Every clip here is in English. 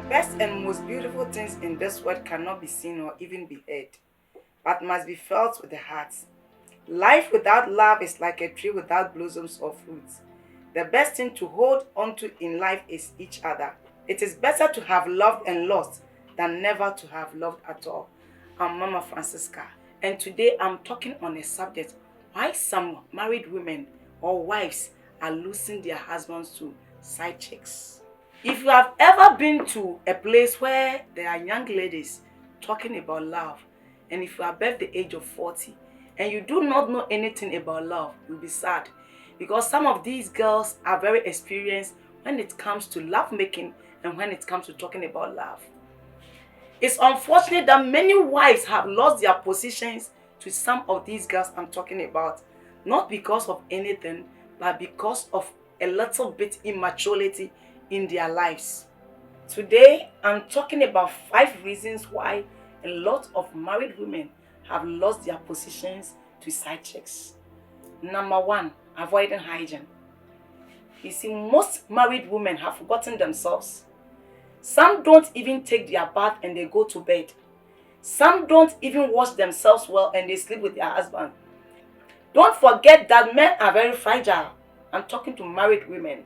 Best and most beautiful things in this world cannot be seen or even be heard, but must be felt with the heart. Life without love is like a tree without blossoms or fruits. The best thing to hold on to in life is each other. It is better to have loved and lost than never to have loved at all. I'm Mama Francisca, and today I'm talking on a subject: why some married women or wives are losing their husbands to side chicks. If you have ever been to a place where there are young ladies talking about love, and if you are above the age of 40 and you do not know anything about love, you'll be sad, because some of these girls are very experienced when it comes to love making and when it comes to talking about love. It's unfortunate that many wives have lost their positions to some of these girls I'm talking about, not because of anything, but because of a little bit immaturity in their lives. Today, I'm talking about 5 reasons why a lot of married women have lost their positions to side chicks. Number 1, avoiding hygiene. You see, most married women have forgotten themselves. Some don't even take their bath and they go to bed. Some don't even wash themselves well and they sleep with their husband. Don't forget that men are very fragile. I'm talking to married women.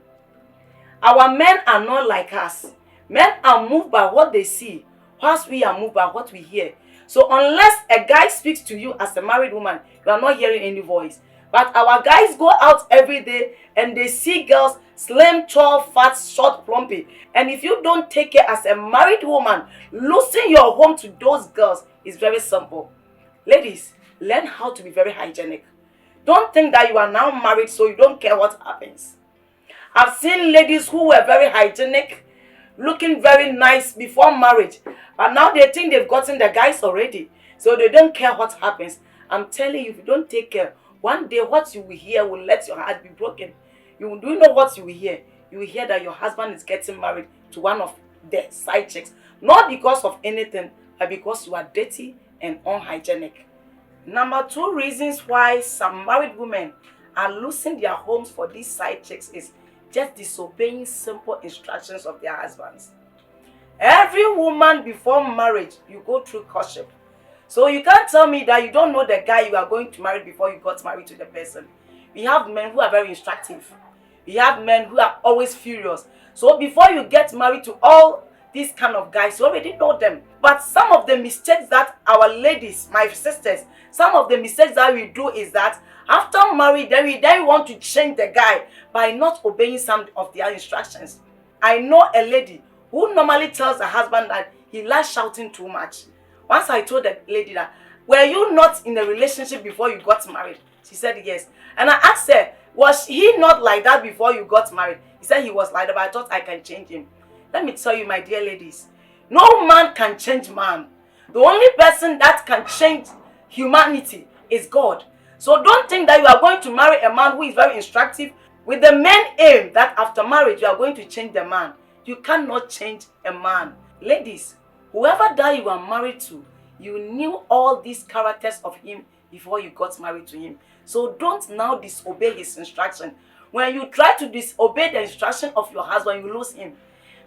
Our men are not like us. Men are moved by what they see, whilst we are moved by what we hear. So unless a guy speaks to you as a married woman, you are not hearing any voice. But our guys go out every day and they see girls slim, tall, fat, short, plumpy. And if you don't take care as a married woman, losing your home to those girls is very simple. Ladies, learn how to be very hygienic. Don't think that you are now married so you don't care what happens. I've seen ladies who were very hygienic, looking very nice before marriage, but now they think they've gotten the guys already, so they don't care what happens. I'm telling you, if you don't take care, one day what you will hear will let your heart be broken. You do know what you will hear? You will hear that your husband is getting married to one of the side chicks, not because of anything, but because you are dirty and unhygienic. Number 2 reasons why some married women are losing their homes for these side chicks is just disobeying simple instructions of their husbands. Every woman before marriage, you go through courtship. So you can't tell me that you don't know the guy you are going to marry before you got married to the person. We have men who are very instructive. We have men who are always furious. So before you get married to all these kind of guys, you already know them. But some of the mistakes that our ladies, my sisters, some of the mistakes that we do is that after marriage, then we want to change the guy by not obeying some of their instructions. I know a lady who normally tells her husband that he likes shouting too much. Once I told the lady that, were you not in a relationship before you got married? She said yes. And I asked her, was he not like that before you got married? He said he was like that, but I thought I can change him. Let me tell you, my dear ladies, no man can change man. The only person that can change humanity is God. So don't think that you are going to marry a man who is very instructive with the main aim that after marriage you are going to change the man. You cannot change a man. Ladies, whoever that you are married to, you knew all these characters of him before you got married to him. So don't now disobey his instruction. When you try to disobey the instruction of your husband, you lose him.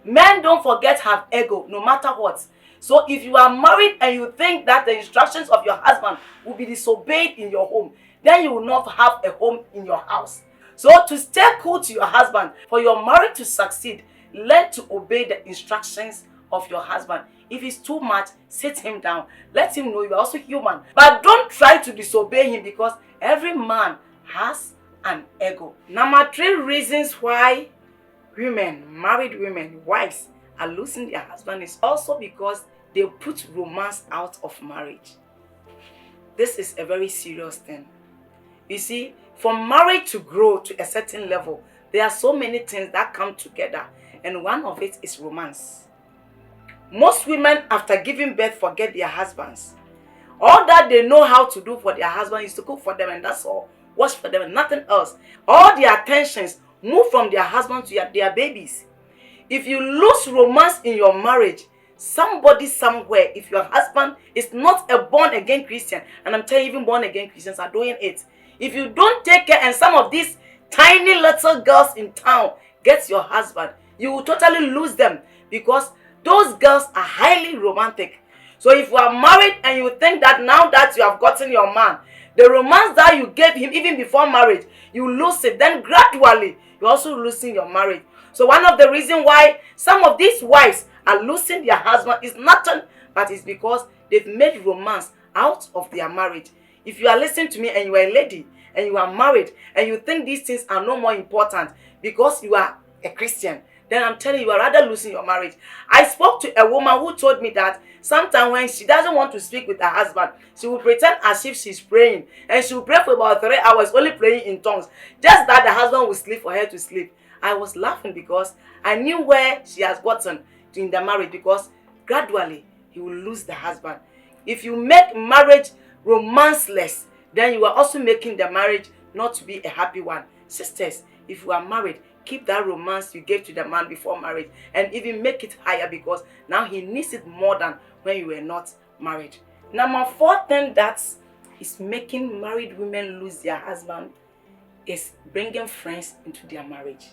Men, don't forget, have ego no matter what. So if you are married and you think that the instructions of your husband will be disobeyed in your home, then you will not have a home in your house. So to stay cool to your husband, for your marriage to succeed, learn to obey the instructions of your husband. If it's too much, sit him down. Let him know you are also human. But don't try to disobey him, because every man has an ego. Number 3 reasons why women, married women, wives, are losing their husband is also because they put romance out of marriage. This is a very serious thing. You see, for marriage to grow to a certain level, there are so many things that come together, and one of it is romance. Most women, after giving birth, forget their husbands. All that they know how to do for their husband is to cook for them, and that's all. Wash for them and nothing else. All their attentions move from their husband to their babies. If you lose romance in your marriage, somebody somewhere, if your husband is not a born-again Christian, and I'm telling you, even born-again Christians are doing it. If you don't take care, and some of these tiny little girls in town get your husband, you will totally lose them, because Those girls are highly romantic. So if you are married and you think that now that you have gotten your man, the romance that you gave him even before marriage, you lose it, then gradually you're also losing your marriage. So one of the reasons why some of these wives are losing their husband is nothing but it's because they've made romance out of their marriage. If you are listening to me and you are a lady and you are married and you think these things are no more important because you are a Christian, then I'm telling you, you are rather losing your marriage. I spoke to a woman who told me that sometimes when she doesn't want to speak with her husband, she will pretend as if she's praying, and she will pray for about 3 hours, only praying in tongues, just that the husband will sleep for her to sleep. I was laughing because I knew where she has gotten in the marriage, because gradually he will lose the husband. If you make marriage romanceless, then you are also making the marriage not to be a happy one. Sisters, if you are married, keep that romance you gave to the man before marriage and even make it higher, because now he needs it more than when you were not married. Number 4 thing that is making married women lose their husband is bringing friends into their marriage.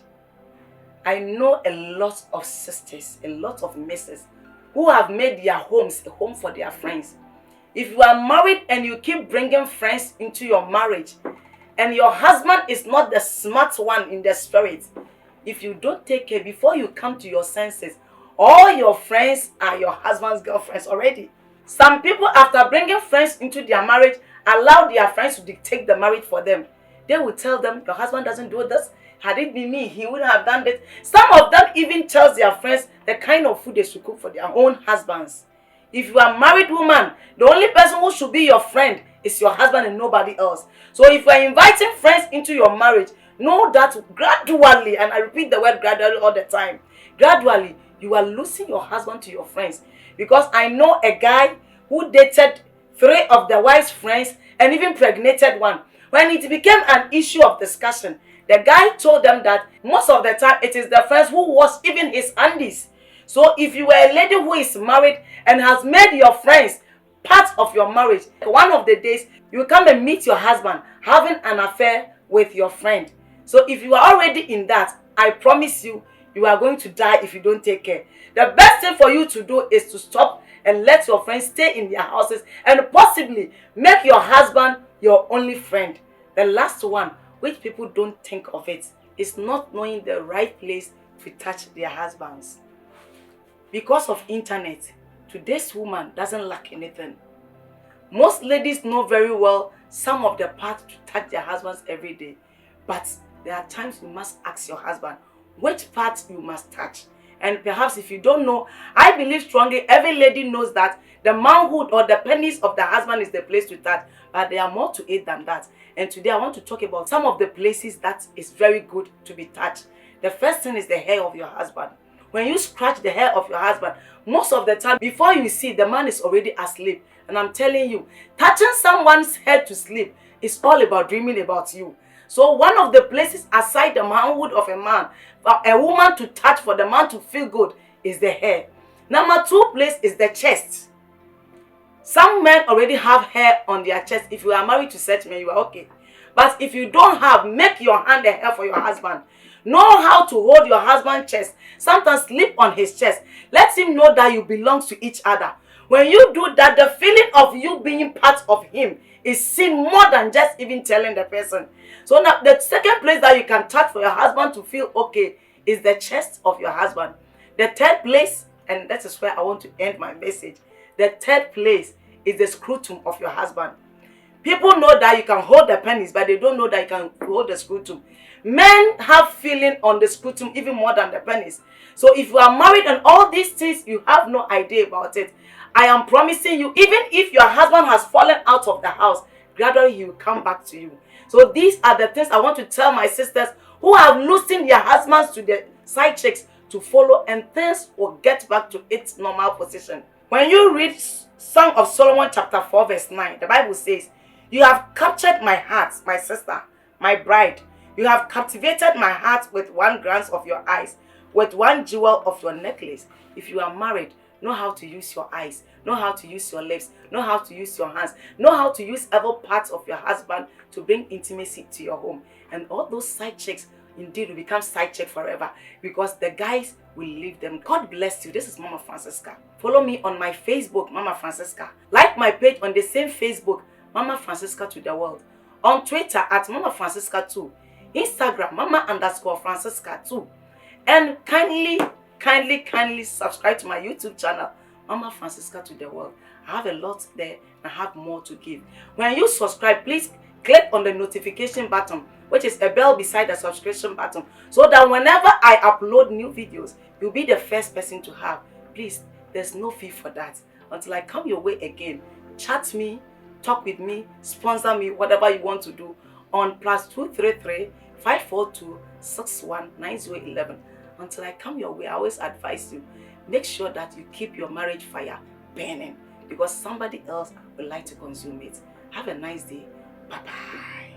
I know a lot of sisters, a lot of misses who have made their homes a home for their friends. If you are married and you keep bringing friends into your marriage, and your husband is not the smart one in the spirit, if you don't take care before you come to your senses, all your friends are your husband's girlfriends already. Some people, after bringing friends into their marriage, allow their friends to dictate the marriage for them. They will tell them, your husband doesn't do this. Had it been me, he wouldn't have done this. Some of them even tell their friends the kind of food they should cook for their own husbands. If you are a married woman, the only person who should be your friend is your husband and nobody else. So if you are inviting friends into your marriage, know that gradually, and I repeat the word gradually all the time, gradually you are losing your husband to your friends. Because I know a guy who dated 3 of the wife's friends and even pregnated one. When it became an issue of discussion, the guy told them that most of the time it is the friends who wash even his undies. So if you were a lady who is married and has made your friends part of your marriage, one of the days you will come and meet your husband having an affair with your friend. So if you are already in that, I promise you, you are going to die if you don't take care. The best thing for you to do is to stop and let your friends stay in their houses and possibly make your husband your only friend. The last one, which people don't think of it, is not knowing the right place to touch their husbands. Because of internet, today's woman doesn't lack anything. Most ladies know very well some of the parts to touch their husbands every day. But there are times you must ask your husband which parts you must touch. And perhaps if you don't know, I believe strongly every lady knows that the manhood or the penis of the husband is the place to touch. But there are more to it than that. And today I want to talk about some of the places that is very good to be touched. The first thing is the hair of your husband. When you scratch the hair of your husband, most of the time, before you see, the man is already asleep. And I'm telling you, touching someone's head to sleep is all about dreaming about you. So one of the places aside the manhood of a man, for a woman to touch, for the man to feel good, is the hair. Number 2 place is the chest. Some men already have hair on their chest. If you are married to such men, you are okay. But if you don't have, make your hand a hair for your husband. Know how to hold your husband's chest. Sometimes sleep on his chest. Let him know that you belong to each other. When you do that, the feeling of you being part of him is seen more than just even telling the person. So now the second place that you can touch for your husband to feel okay is the chest of your husband. The third place, and that is where I want to end my message, the third place is the scrotum of your husband. People know that you can hold the penis, but they don't know that you can hold the scrotum. Men have feeling on the scrotum even more than the penis. So if you are married and all these things, you have no idea about it, I am promising you, even if your husband has fallen out of the house, gradually he will come back to you. So these are the things I want to tell my sisters who have loosened their husbands to the side chicks to follow, and things will get back to its normal position. When you read Song of Solomon chapter 4 verse 9, the Bible says, "You have captured my heart, my sister, my bride. You have captivated my heart with one glance of your eyes, with one jewel of your necklace." If you are married, know how to use your eyes, know how to use your lips, know how to use your hands, know how to use every part of your husband to bring intimacy to your home. And all those side chicks indeed will become side chick forever, because the guys will leave them. God bless you. This is Mama Francisca. Follow me on my Facebook, Mama Francisca. Like my page on the same Facebook, Mama Francisca to the world. On Twitter at Mama Francisca 2. Instagram, Mama_Francisca 2. And kindly subscribe to my YouTube channel, Mama Francisca to the world. I have a lot there and I have more to give. When you subscribe, please click on the notification button, which is a bell beside the subscription button, so that whenever I upload new videos, you'll be the first person to have. Please, there's no fee for that. Until I come your way again, chat me, talk with me, sponsor me, whatever you want to do, on +233 542 619011. Until I come your way, I always advise you, make sure that you keep your marriage fire burning, because somebody else would like to consume it. Have a nice day. Bye-bye.